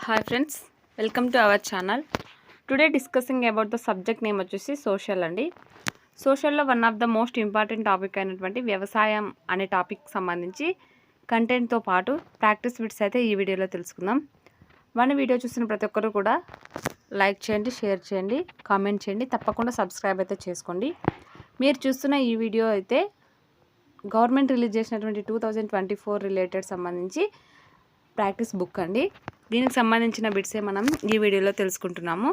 Hi friends, welcome to our channel. Today discussing about the subject name వచ్చేసి social అండి. సోషల్లో one of the most important topic అయినటువంటి వ్యవసాయం అనే topic సంబంధించి కంటెంట్తో పాటు ప్రాక్టీస్ బిట్స్ అయితే ఈ వీడియోలో తెలుసుకుందాం. మన వీడియో చూసిన ప్రతి ఒక్కరు కూడా లైక్ చేయండి, షేర్ చేయండి, కామెంట్ చేయండి, తప్పకుండా సబ్స్క్రైబ్ అయితే చేసుకోండి. మీరు చూస్తున్న ఈ వీడియో అయితే గవర్నమెంట్ రిలీజ్ చేసినటువంటి 2024 రిలేటెడ్ సంబంధించి ప్రాక్టీస్ బుక్ అండి. దీనికి సంబంధించిన బిట్సే మనం ఈ వీడియోలో తెలుసుకుంటున్నాము.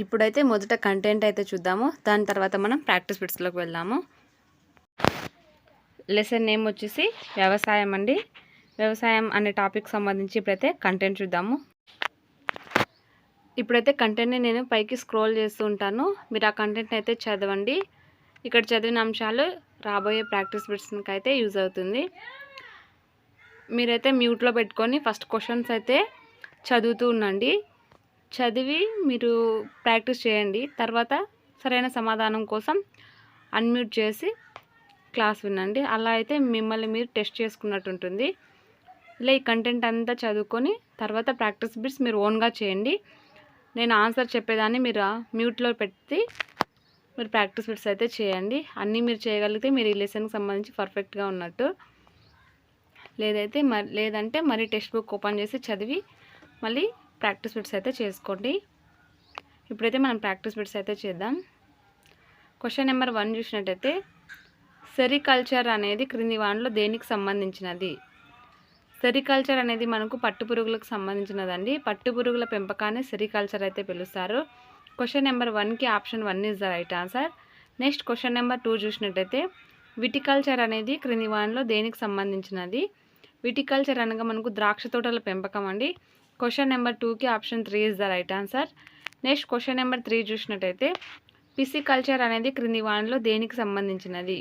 ఇప్పుడైతే మొదట కంటెంట్ అయితే చూద్దాము, దాని తర్వాత మనం ప్రాక్టీస్ బిట్స్లోకి వెళ్దాము. లెసన్ నేమ్ వచ్చేసి వ్యవసాయం అండి. వ్యవసాయం అనే టాపిక్ సంబంధించి ఇప్పుడైతే కంటెంట్ చూద్దాము. ఇప్పుడైతే కంటెంట్ని నేను పైకి స్క్రోల్ చేస్తూ ఉంటాను, మీరు ఆ కంటెంట్ని అయితే చదవండి. ఇక్కడ చదివిన అంశాలు రాబోయే ప్రాక్టీస్ బిట్స్కి అయితే యూజ్ అవుతుంది. మీరైతే మ్యూట్లో పెట్టుకొని ఫస్ట్ క్వశ్చన్స్ అయితే చదువుతూ ఉండండి. చదివి మీరు ప్రాక్టీస్ చేయండి. తర్వాత సరైన సమాధానం కోసం అన్మ్యూట్ చేసి క్లాస్ వినండి. అలా అయితే మిమ్మల్ని మీరు టెస్ట్ చేసుకున్నట్టు ఉంటుంది. ఇలా ఈ కంటెంట్ అంతా చదువుకొని తర్వాత ప్రాక్టీస్ బిట్స్ మీరు ఓన్గా చేయండి. నేను ఆన్సర్ చెప్పేదాన్ని మీరు మ్యూట్లో పెట్టి మీరు ప్రాక్టీస్ బిట్స్ అయితే చేయండి. అన్నీ మీరు చేయగలిగితే మీరు ఈ లెసన్కి సంబంధించి పర్ఫెక్ట్గా ఉన్నట్టు. లేదంటే మరి టెక్స్ట్ బుక్ ఓపెన్ చేసి చదివి మళ్ళీ ప్రాక్టీస్ బిట్స్ అయితే చేసుకోండి. ఇప్పుడైతే మనం ప్రాక్టీస్ బిట్స్ అయితే చేద్దాం. క్వశ్చన్ నెంబర్ 1 చూసినట్టయితే సెరికల్చర్ అనేది క్రింది వాటిలో దేనికి సంబంధించినది? సెరికల్చర్ అనేది మనకు పట్టుపురుగులకు సంబంధించినదండి. పట్టుపురుగుల పెంపకాన్ని సెరికల్చర్ అయితే పిలుస్తారు. క్వశ్చన్ నెంబర్ 1కి option 1 is the right answer. Next question number 2 చూసినట్టయితే విటికల్చర్ అనేది క్రింది వాటిలో దేనికి సంబంధించినది? విటికల్చర్ అనగా మనకు ద్రాక్ష తోటల పెంపకం అండి. క్వశ్చన్ నెంబర్ 2కి option 3 is the right answer. Next question number 3 చూసినట్టయితే పిసికల్చర్ అనేది క్రింది వాటిలో దేనికి సంబంధించినది?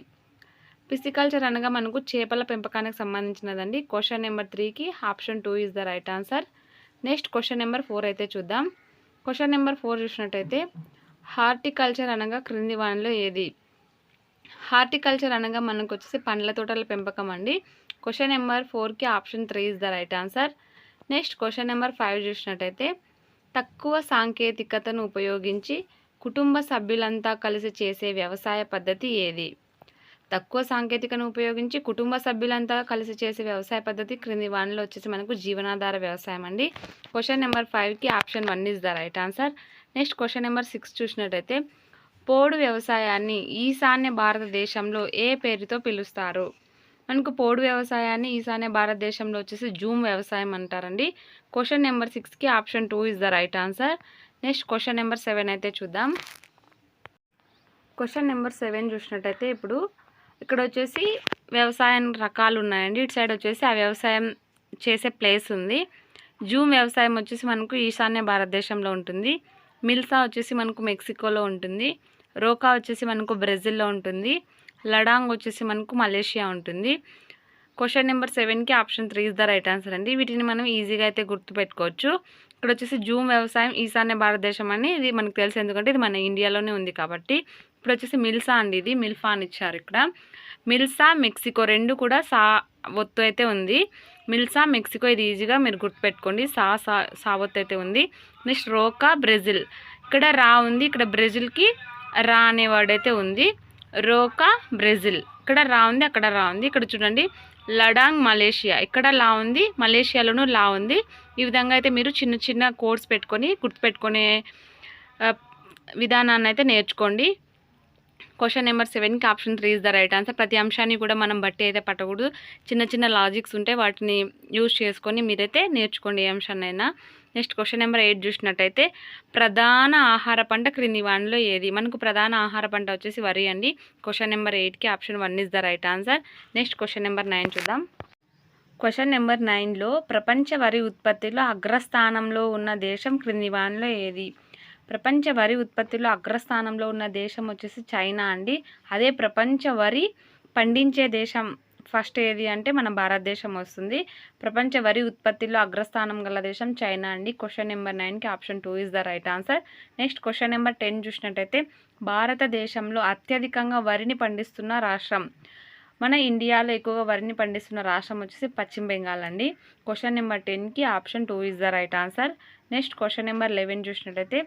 పిసికల్చర్ అనగా మనకు చేపల పెంపకానికి సంబంధించినదండి. క్వశ్చన్ నెంబర్ 3కి option 2 is the right answer. Next question number 4 అయితే చూద్దాం. క్వశ్చన్ నెంబర్ 4 చూసినట్టయితే హార్టికల్చర్ అనగా క్రింది వాటిలో ఏది? హార్టికల్చర్ అనగా మనకు వచ్చేసి పండ్ల తోటల పెంపకం అండి. క్వశ్చన్ నెంబర్ 4కి option 3 is the right answer. Next question number 5 చూసినట్టయితే తక్కువ సాంకేతికతను ఉపయోగించి కుటుంబ సభ్యులంతా కలిసి చేసే వ్యవసాయ పద్ధతి ఏది? తక్కువ సాంకేతికను ఉపయోగించి కుటుంబ సభ్యులంతా కలిసి చేసే వ్యవసాయ పద్ధతి క్రింది వాటిలో వచ్చేసి మనకు జీవనాధార వ్యవసాయం అండి. క్వశ్చన్ నెంబర్ 5కి option 1 is the right answer. Next question number 6 చూసినట్టయితే పోడు వ్యవసాయాన్ని ఈశాన్య భారతదేశంలో ఏ పేరుతో పిలుస్తారు? మనకు పోడు వ్యవసాయాన్ని ఈశాన్య భారతదేశంలో వచ్చేసి జూమ్ వ్యవసాయం అంటారండి. క్వశ్చన్ నెంబర్ 6కి option 2 is the right answer. Next question number 7 అయితే చూద్దాం. క్వశ్చన్ నెంబర్ 7 చూసినట్టయితే ఇప్పుడు ఇక్కడ వచ్చేసి వ్యవసాయం రకాలు ఉన్నాయండి. ఇటు సైడ్ వచ్చేసి ఆ వ్యవసాయం చేసే ప్లేస్ ఉంది. జూమ్ వ్యవసాయం వచ్చేసి మనకు ఈశాన్య భారతదేశంలో ఉంటుంది. మిల్సా వచ్చేసి మనకు మెక్సికోలో ఉంటుంది. రోకా వచ్చేసి మనకు బ్రెజిల్లో ఉంటుంది. లడాంగ్ వచ్చేసి మనకు మలేషియా ఉంటుంది. క్వశ్చన్ నెంబర్ 7కి option 3 is the right answer అండి. వీటిని మనం ఈజీగా అయితే గుర్తుపెట్టుకోవచ్చు. ఇక్కడ వచ్చేసి జూమ్ వ్యవసాయం ఈశాన్య భారతదేశం అని ఇది మనకు తెలుసు, ఎందుకంటే ఇది మన ఇండియాలోనే ఉంది కాబట్టి. ఇప్పుడు వచ్చేసి మిల్సా అండి, ఇది మిల్ఫా అని ఇచ్చారు ఇక్కడ. మిల్సా మెక్సికో రెండు కూడా ఒత్తు అయితే ఉంది. మిల్సా మెక్సికో ఇది ఈజీగా మీరు గుర్తుపెట్టుకోండి, ఒత్తు అయితే ఉంది. నెక్స్ట్ రోకా బ్రెజిల్, ఇక్కడ రా ఉంది, ఇక్కడ బ్రెజిల్కి రా అనే వర్డ్ అయితే ఉంది. రోకా బ్రెజిల్, ఇక్కడ రా ఉంది, అక్కడ రా ఉంది. ఇక్కడ చూడండి లడాంగ్ మలేషియా, ఇక్కడ లా ఉంది, మలేషియాలోనూ లా ఉంది. ఈ విధంగా అయితే మీరు చిన్న చిన్న కోడ్స్ పెట్టుకొని గుర్తుపెట్టుకునే విధానాన్ని అయితే నేర్చుకోండి. క్వశ్చన్ నెంబర్ 7కి option 3 is the right answer. ప్రతి అంశాన్ని కూడా మనం బట్టి అయితే పట్టకూడదు. చిన్న చిన్న లాజిక్స్ ఉంటే వాటిని యూజ్ చేసుకొని మీరైతే నేర్చుకోండి ఏ అంశాన్నైనా. నెక్స్ట్ క్వశ్చన్ నెంబర్ 8 చూసినట్టయితే ప్రధాన ఆహార పంట క్రింది వాటిలో ఏది? మనకు ప్రధాన ఆహార పంట వచ్చేసి వరి అండి. క్వశ్చన్ నెంబర్ 8కి option 1 is the right answer. Next question number 9 చూద్దాం. క్వశ్చన్ నెంబర్ 9లో ప్రపంచ వరి ఉత్పత్తిలో అగ్రస్థానంలో ఉన్న దేశం క్రింది వాటిలో ఏది? ప్రపంచ వరి ఉత్పత్తిలో అగ్రస్థానంలో ఉన్న దేశం వచ్చేసి చైనా అండి. అదే ప్రపంచ వరి పండించే దేశం ఫస్ట్ ఏది అంటే మన భారతదేశం వస్తుంది. ప్రపంచ వరి ఉత్పత్తిలో అగ్రస్థానం గల దేశం చైనా అండి. క్వశ్చన్ నెంబర్ 9కి option 2 is the right answer. Next question number 10 చూసినట్టయితే భారతదేశంలో అత్యధికంగా వరిని పండిస్తున్న రాష్ట్రం మన ఇండియాలో ఎక్కువగా వరిని పండిస్తున్న రాష్ట్రం వచ్చేసి పశ్చిమ బెంగాల్ అండి. క్వశ్చన్ నెంబర్ 10కి option 2 is the right answer. Next question number 11 చూసినట్టయితే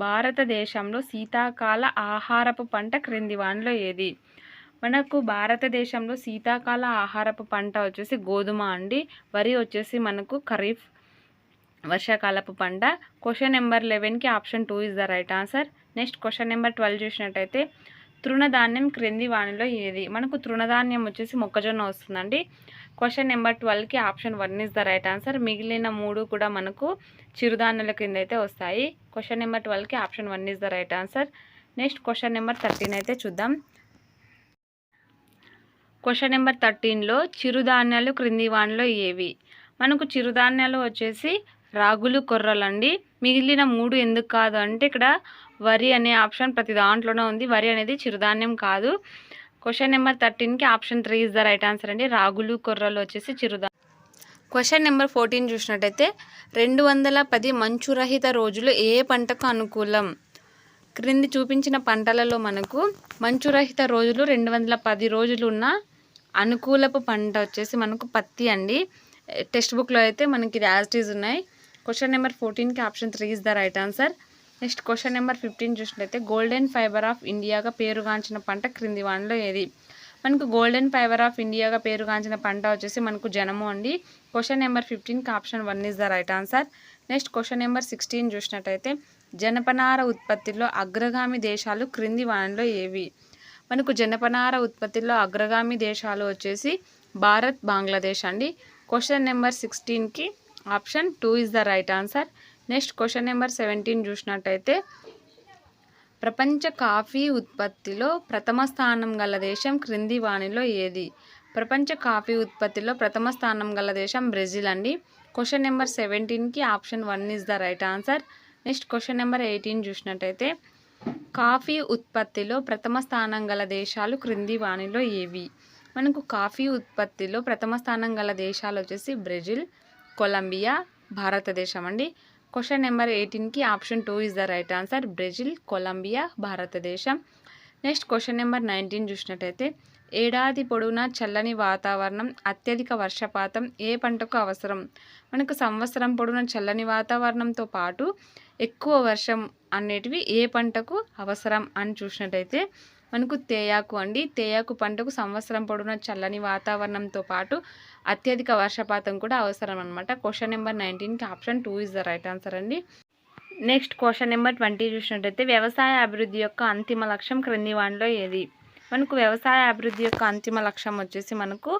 భారతదేశంలో శీతాకాల ఆహారపు పంట క్రింది వానిలో ఏది? మనకు భారతదేశంలో శీతాకాల ఆహారపు పంట వచ్చేసి గోధుమ అండి. వరి వచ్చేసి మనకు ఖరీఫ్ వర్షాకాలపు పంట. క్వశ్చన్ నెంబర్ 11కి option 2 is the right answer. Next question number 12 చూసినట్టయితే తృణధాన్యం క్రింది వానిలో ఏది? మనకు తృణధాన్యం వచ్చేసి మొక్కజొన్న వస్తుందండి. క్వశ్చన్ నెంబర్ 12కి option 1 is the right answer. మిగిలిన 3 కూడా మనకు చిరుధాన్యాల కింద అయితే వస్తాయి. క్వశ్చన్ నెంబర్ 12కి option 1 is the right answer. Next question number 13 అయితే చూద్దాం. క్వశ్చన్ నెంబర్ 13లో చిరుధాన్యాలు క్రింది వానిలో ఏవి? మనకు చిరుధాన్యాలు వచ్చేసి రాగులు, కొర్రలు అండి. మిగిలిన 3 ఎందుకు కాదు అంటే ఇక్కడ వరి అనే ఆప్షన్ ప్రతి దాంట్లోనే ఉంది. వరి అనేది చిరుధాన్యం కాదు. క్వశ్చన్ నెంబర్ 13కి option 3 is the right answer అండి. రాగులు, కొర్రలు వచ్చేసి చిరుధాన్యం. క్వశ్చన్ నెంబర్ 14 చూసినట్టయితే 210 మంచురహిత రోజులు ఏ పంటకు అనుకూలం? క్రింది చూపించిన పంటలలో మనకు మంచురహిత రోజులు 210 రోజులు ఉన్న అనుకూలపు పంట వచ్చేసి మనకు పత్తి అండి. టెక్స్ట్ బుక్లో అయితే మనకి ఇది యాజ్ ఇట్ ఈజ్ ఉన్నాయి. క్వశ్చన్ నెంబర్ 14కి option 3 is the right answer. Next question number 15 చూసినట్లయితే గోల్డెన్ ఫైబర్ ఆఫ్ ఇండియాగా పేరుగాంచిన పంట క్రింది వానిలో ఏది? మనకు గోల్డెన్ ఫైబర్ ఆఫ్ ఇండియాగా పేరుగాంచిన పంట వచ్చేసి మనకు జనము అండి. క్వశ్చన్ నెంబర్ 15కి option 1 is the right answer. Next question number 16 చూసినట్టయితే జనపనార ఉత్పత్తిలో అగ్రగామి దేశాలు క్రింది వానిలో ఏవి? మనకు జనపనార ఉత్పత్తిలో అగ్రగామి దేశాలు వచ్చేసి భారత్, బంగ్లాదేశ్ అండి. క్వశ్చన్ నెంబర్ 16కి option 2 is the right answer. Next question number 17 చూసినట్టయితే ప్రపంచ కాఫీ ఉత్పత్తిలో ప్రథమ స్థానం గల దేశం క్రింది వానిలో ఏది? ప్రపంచ కాఫీ ఉత్పత్తిలో ప్రథమ స్థానం గల దేశం బ్రెజిల్ అండి. క్వశ్చన్ నెంబర్ 17కి option 1 is the right answer. Next question number 18 చూసినట్టయితే కాఫీ ఉత్పత్తిలో ప్రథమ స్థానం గల దేశాలు క్రింది వానిలో ఏవి? మనకు కాఫీ ఉత్పత్తిలో ప్రథమ స్థానం గల దేశాలు వచ్చేసి బ్రెజిల్, కొలంబియా, భారతదేశం అండి. క్వశ్చన్ నెంబర్ 18కి option 2 is the right answer. Brazil, Colombia, భారతదేశం. నెక్స్ట్ క్వశ్చన్ నెంబర్ 19 చూసినట్టయితే ఏడాది పొడవునా చల్లని వాతావరణం, అత్యధిక వర్షపాతం ఏ పంటకు అవసరం? మనకు సంవత్సరం పొడవునా చల్లని వాతావరణంతో పాటు ఎక్కువ వర్షం అనేటివి ఏ పంటకు అవసరం అని చూసినట్టయితే మనకు తేయాకు అండి. తేయాకు పంటకు సంవత్సరం పొడవునా చల్లని వాతావరణంతో పాటు అత్యధిక వర్షపాతం కూడా అవసరం అనమాట. క్వశ్చన్ నెంబర్ 19కి option 2 is the right answer అండి. నెక్స్ట్ క్వశ్చన్ నెంబర్ 20 చూసినట్టయితే వ్యవసాయ అభివృద్ధి యొక్క అంతిమ లక్ష్యం క్రింది వానిలో ఏది? మనకు వ్యవసాయ అభివృద్ధి యొక్క అంతిమ లక్ష్యం వచ్చేసి మనకు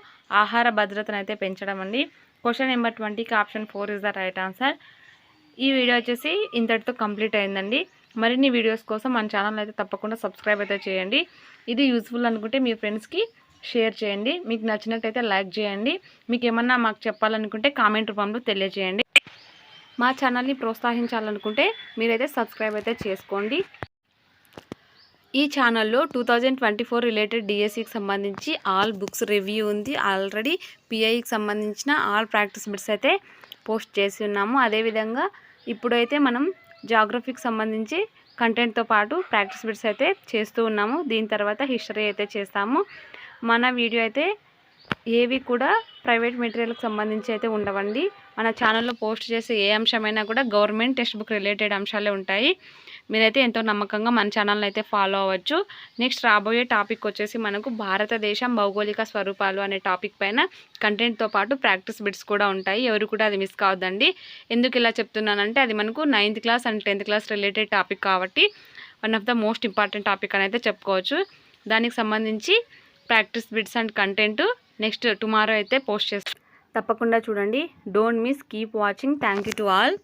ఆహార భద్రతను అయితే పెంచడం అండి. క్వశ్చన్ నెంబర్ 20కి option 4 is the right answer. ఈ వీడియో వచ్చేసి ఇంతటితో కంప్లీట్ అయిందండి. మరిన్ని వీడియోస్ కోసం మన ఛానల్ అయితే తప్పకుండా సబ్స్క్రైబ్ అయితే చేయండి. ఇది యూస్ఫుల్ అనుకుంటే మీ ఫ్రెండ్స్కి షేర్ చేయండి. మీకు నచ్చినట్టయితే లైక్ చేయండి. మీకు ఏమన్నా మాకు చెప్పాలనుకుంటే కామెంట్ రూపంలో తెలియజేయండి. మా ఛానల్ని ప్రోత్సహించాలనుకుంటే మీరైతే సబ్స్క్రైబ్ అయితే చేసుకోండి. ఈ ఛానల్లో 2024 రిలేటెడ్ డిఎస్సికి సంబంధించి ఆల్ బుక్స్ రివ్యూ ఉంది. ఆల్రెడీ పిఐకి సంబంధించిన ఆల్ ప్రాక్టీస్ బిట్స్ అయితే పోస్ట్ చేసి ఉన్నాము. అదేవిధంగా ఇప్పుడైతే మనం జాగ్రఫీకి సంబంధించి కంటెంట్తో పాటు ప్రాక్టీస్ బిట్స్ అయితే చేస్తూ ఉన్నాము. దీని తర్వాత హిస్టరీ అయితే చేస్తాము. మన వీడియో అయితే ఏవి కూడా ప్రైవేట్ మెటీరియల్కి సంబంధించి అయితే ఉండవండి. మన ఛానల్లో పోస్ట్ చేసే ఏ అంశమైనా కూడా గవర్నమెంట్ టెక్స్ట్ బుక్ రిలేటెడ్ అంశాలే ఉంటాయి. మీరైతే ఎంతో నమ్మకంగా మన ఛానల్ని అయితే ఫాలో అవ్వచ్చు. నెక్స్ట్ రాబోయే టాపిక్ వచ్చేసి మనకు భారతదేశం భౌగోళిక స్వరూపాలు అనే టాపిక్ పైన కంటెంట్తో పాటు ప్రాక్టీస్ బిట్స్ కూడా ఉంటాయి. ఎవరు కూడా అది మిస్ కావద్దండి. ఎందుకు ఇలా చెప్తున్నానంటే అది మనకు 9th class and 10th class related topic కాబట్టి one of the most important topic అని అయితే చెప్పుకోవచ్చు. దానికి సంబంధించి practice bits and content next tomorrow అయితే పోస్ట్ చేస్తాను. తప్పకుండా చూడండి. Don't miss, keep watching. Thank you to all.